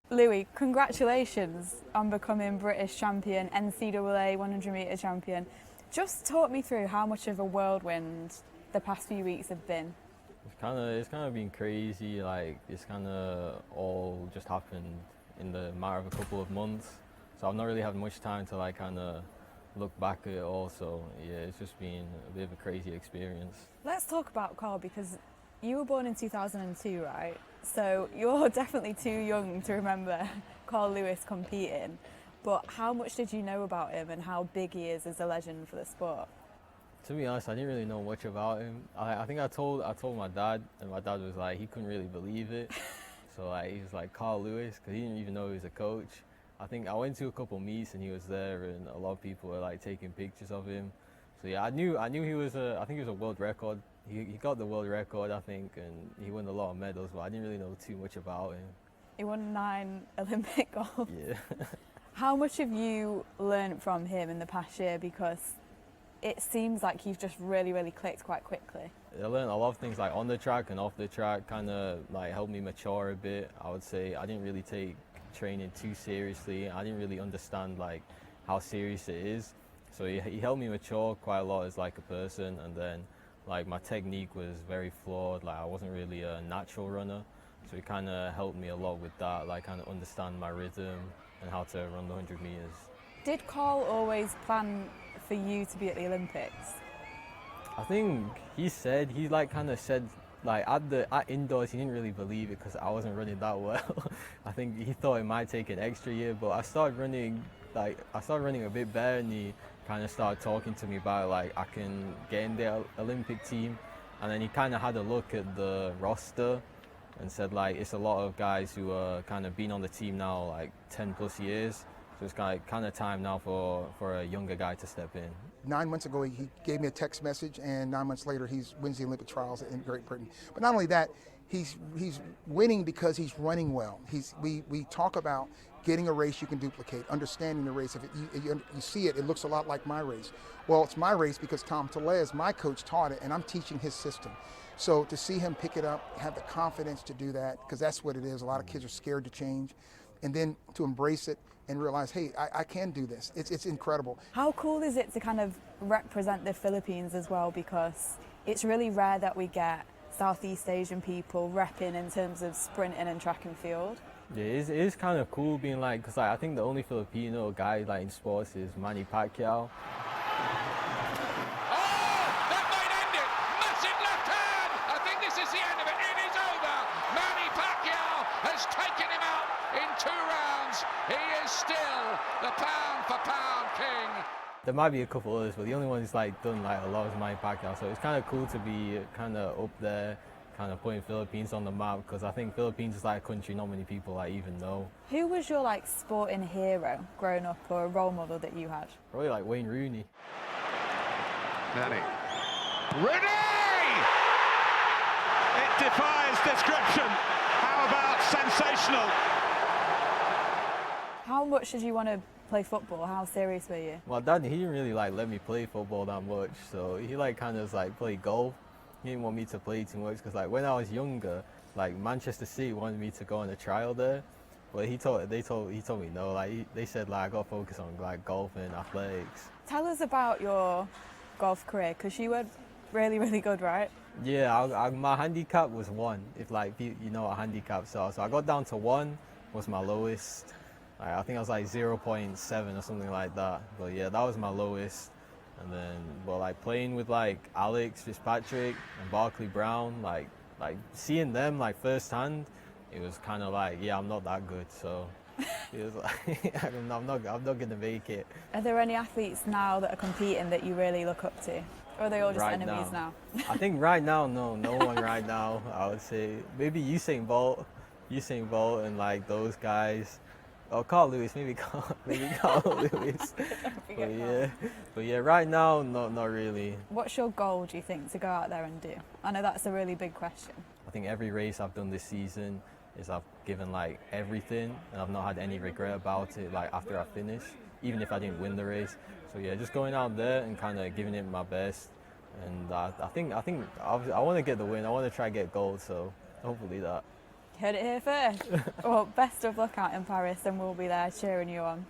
Louie, congratulations on becoming British champion, NCAA 100 metre champion. Just talk me through how much of a whirlwind the past few weeks have been. It's kind of been crazy. Like it's kind of all just happened in the matter of a couple of months. So I've not really had much time to like kind of look back at it all. So yeah, it's just been a bit of a crazy experience. Let's talk about Carl, because you were born in 2002, right? So you're definitely too young to remember Carl Lewis competing. But how much did you know about him and how big he is as a legend for the sport? To be honest, I didn't really know much about him. I think I told my dad, and my dad was like he couldn't really believe it. So like he was like Carl Lewis, because he didn't even know he was a coach. I think I went to a couple meets and he was there, and a lot of people were like taking pictures of him. So yeah, I knew he was I think he was a world record. He got the world record, I think, and he won a lot of medals. But I didn't really know too much about him. He won 9 Olympic golds. Yeah. How much have you learned from him in the past year? Because it seems like you've just really clicked quite quickly. I learned a lot of things like on the track and off the track, kind of like helped me mature a bit. I would say I didn't really take training too seriously. I didn't really understand like how serious it is. So he helped me mature quite a lot as like a person, and then like my technique was very flawed. Like I wasn't really a natural runner, so he kind of helped me a lot with that, like kind of understand my rhythm and how to run the 100 meters. Did Carl always plan for you to be at the Olympics? I think he like kind of said like at indoors he didn't really believe it because I wasn't running that well. I think he thought it might take an extra year, but I started running a bit better, and he kind of started talking to me about like I can get in the Olympic team, and then he kind of had a look at the roster and said like it's a lot of guys who are kind of been on the team now like 10 plus years. So it's kind of time now for a younger guy to step in. 9 months ago, he gave me a text message, and 9 months later, he wins the Olympic trials in Great Britain. But not only that, he's winning because he's running well. We talk about getting a race you can duplicate, understanding the race. If you see it, it looks a lot like my race. Well, it's my race because Tom Tellez, my coach, taught it, and I'm teaching his system. So to see him pick it up, have the confidence to do that, because that's what it is. A lot of kids are scared to change, and then to embrace it and realize, hey, I can do this. It's incredible. How cool is it to kind of represent the Philippines as well? Because it's really rare that we get Southeast Asian people repping in terms of sprinting and track and field. Yeah, it is kind of cool being like, because like, I think the only Filipino guy like in sports is Manny Pacquiao. There might be a couple others, but the only one who's like done like a lot is Manny Pacquiao. So it's kind of cool to be kind of up there, kind of putting Philippines on the map, because I think Philippines is like a country not many people like even know. Who was your like sporting hero growing up, or a role model that you had? Probably like Wayne Rooney. Manny. Rooney! It defies description. How about sensational? How much did you want to play football? How serious were you? My dad, he didn't really like let me play football that much, so he like kind of like played golf. He didn't want me to play too much because like when I was younger, like Manchester City wanted me to go on a trial there, but he told me no. Like they said like I got to focus on like golf and athletics. Tell us about your golf career, because you were really good, right? Yeah, my handicap was 1. If like you know what handicaps are, so I got down to 1 was my lowest. I think I was like 0.7 or something like that. But yeah, that was my lowest. And then, well, like playing with like Alex Fitzpatrick and Barkley Brown, like seeing them like firsthand, it was kind of like, yeah, I'm not that good. So it was like, I'm not gonna make it. Are there any athletes now that are competing that you really look up to? Or are they all just right enemies now? I think right now, no one right now. I would say maybe Usain Bolt and like those guys. Oh, Carl Lewis, maybe Carl Lewis. But yeah, right now, not really. What's your goal, do you think, to go out there and do? I know that's a really big question. I think every race I've done this season is I've given like everything, and I've not had any regret about it. Like after I finish, even if I didn't win the race. So yeah, just going out there and kind of giving it my best. And I think I want to get the win. I want to try to get gold. So hopefully that. Heard it here first. Well, best of luck out in Paris, and we'll be there cheering you on.